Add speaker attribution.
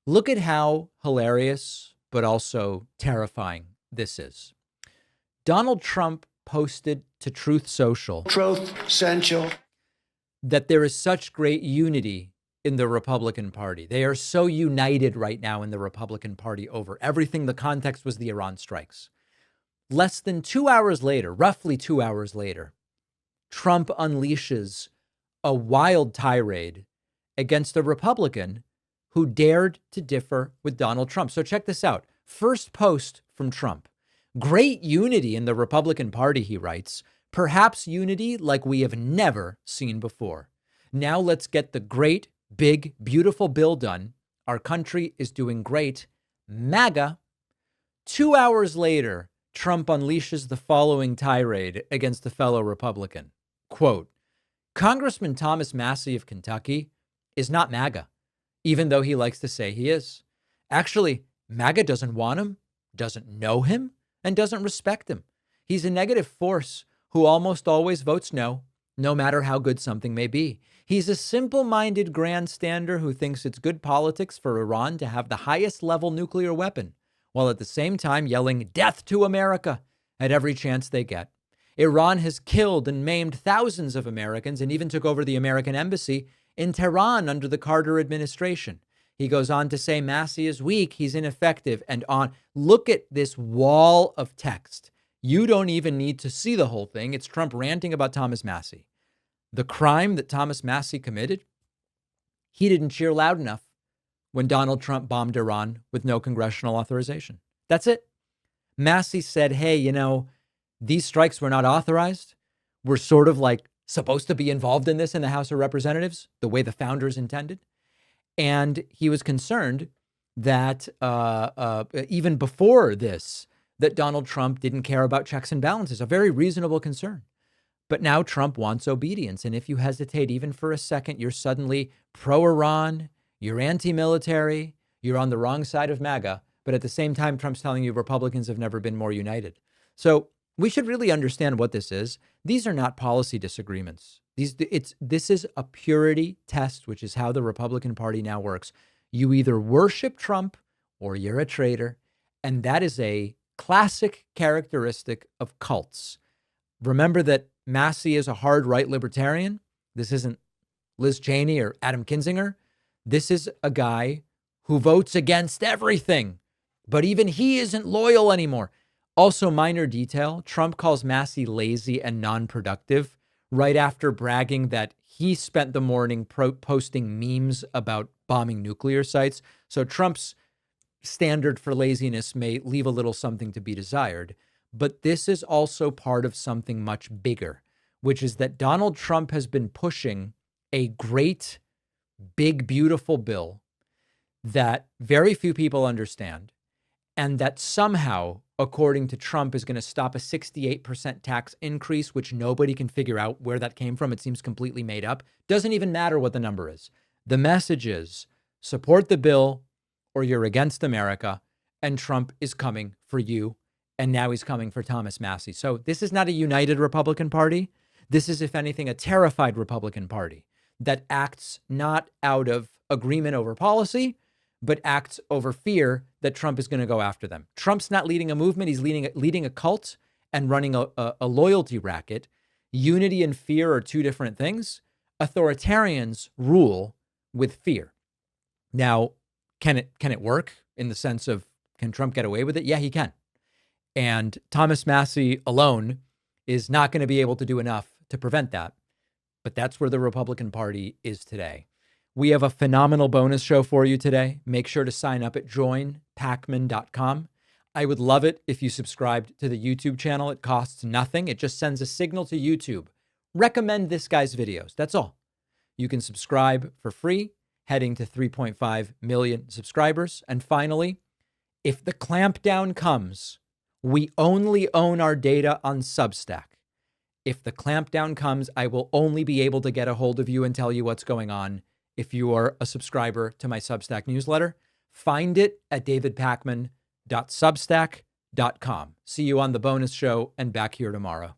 Speaker 1: Look at how hilarious, but also terrifying this is. Donald Trump posted to Truth Social that there is such great unity in the Republican Party. They are so united right now in the Republican Party over everything. The context was the Iran strikes. Less than 2 hours later, roughly 2 hours later, Trump unleashes a wild tirade against a Republican who dared to differ with Donald Trump. So check this out. First post from Trump. Great unity in the Republican Party, he writes. Perhaps unity like we have never seen before. Now let's get the great, big, beautiful bill done. Our country is doing great. MAGA. 2 hours later, Trump unleashes the following tirade against a fellow Republican. Quote, Congressman Thomas Massie of Kentucky is not MAGA, even though he likes to say he is. Actually, MAGA doesn't want him, doesn't know him, and doesn't respect him. He's a negative force who almost always votes no matter how good something may be. He's a simple-minded grandstander who thinks it's good politics for Iran to have the highest level nuclear weapon, while at the same time yelling death to America at every chance they get. Iran has killed and maimed thousands of Americans and even took over the American embassy in Tehran under the Carter administration. He goes on to say Massie is weak, he's ineffective, and on. Look at this wall of text. You don't even need to see the whole thing. It's Trump ranting about Thomas Massie. The crime that Thomas Massie committed, he didn't cheer loud enough when Donald Trump bombed Iran with no congressional authorization. That's it. Massie said, hey, these strikes were not authorized. We're sort of like supposed to be involved in this in the House of Representatives, the way the founders intended. And he was concerned that even before this, that Donald Trump didn't care about checks and balances, a very reasonable concern. But now Trump wants obedience. And if you hesitate even for a second, you're suddenly pro-Iran, you're anti-military, you're on the wrong side of MAGA. But at the same time, Trump's telling you Republicans have never been more united. So we should really understand what this is. These are not policy disagreements. This is a purity test, which is how the Republican Party now works. You either worship Trump or you're a traitor. And that is a classic characteristic of cults. Remember that Massie is a hard right libertarian. This isn't Liz Cheney or Adam Kinzinger. This is a guy who votes against everything, but even he isn't loyal anymore. Also, minor detail, Trump calls Massie lazy and non-productive right after bragging that he spent the morning posting memes about bombing nuclear sites. So Trump's standard for laziness may leave a little something to be desired. But this is also part of something much bigger, which is that Donald Trump has been pushing a great, big, beautiful bill that very few people understand, and that somehow, according to Trump, is going to stop a 68% tax increase, which nobody can figure out where that came from. It seems completely made up. Doesn't even matter what the number is. The message is support the bill or you're against America, and Trump is coming for you. And now he's coming for Thomas Massie. So this is not a united Republican Party. This is, if anything, a terrified Republican Party that acts not out of agreement over policy, but acts over fear that Trump is going to go after them. Trump's not leading a movement. He's leading a cult and running a loyalty racket. Unity and fear are two different things. Authoritarians rule with fear. Now, can it work in the sense of, can Trump get away with it? Yeah, he can. And Thomas Massie alone is not going to be able to do enough to prevent that. But that's where the Republican Party is today. We have a phenomenal bonus show for you today. Make sure to sign up at joinpacman.com. I would love it if you subscribed to the YouTube channel. It costs nothing. It just sends a signal to YouTube. Recommend this guy's videos. That's all. You can subscribe for free, heading to 3.5 million subscribers. And finally, if the clampdown comes, we only own our data on Substack. If the clampdown comes, I will only be able to get a hold of you and tell you what's going on if you are a subscriber to my Substack newsletter. Find it at davidpacman.substack.com. See you on the bonus show and back here tomorrow.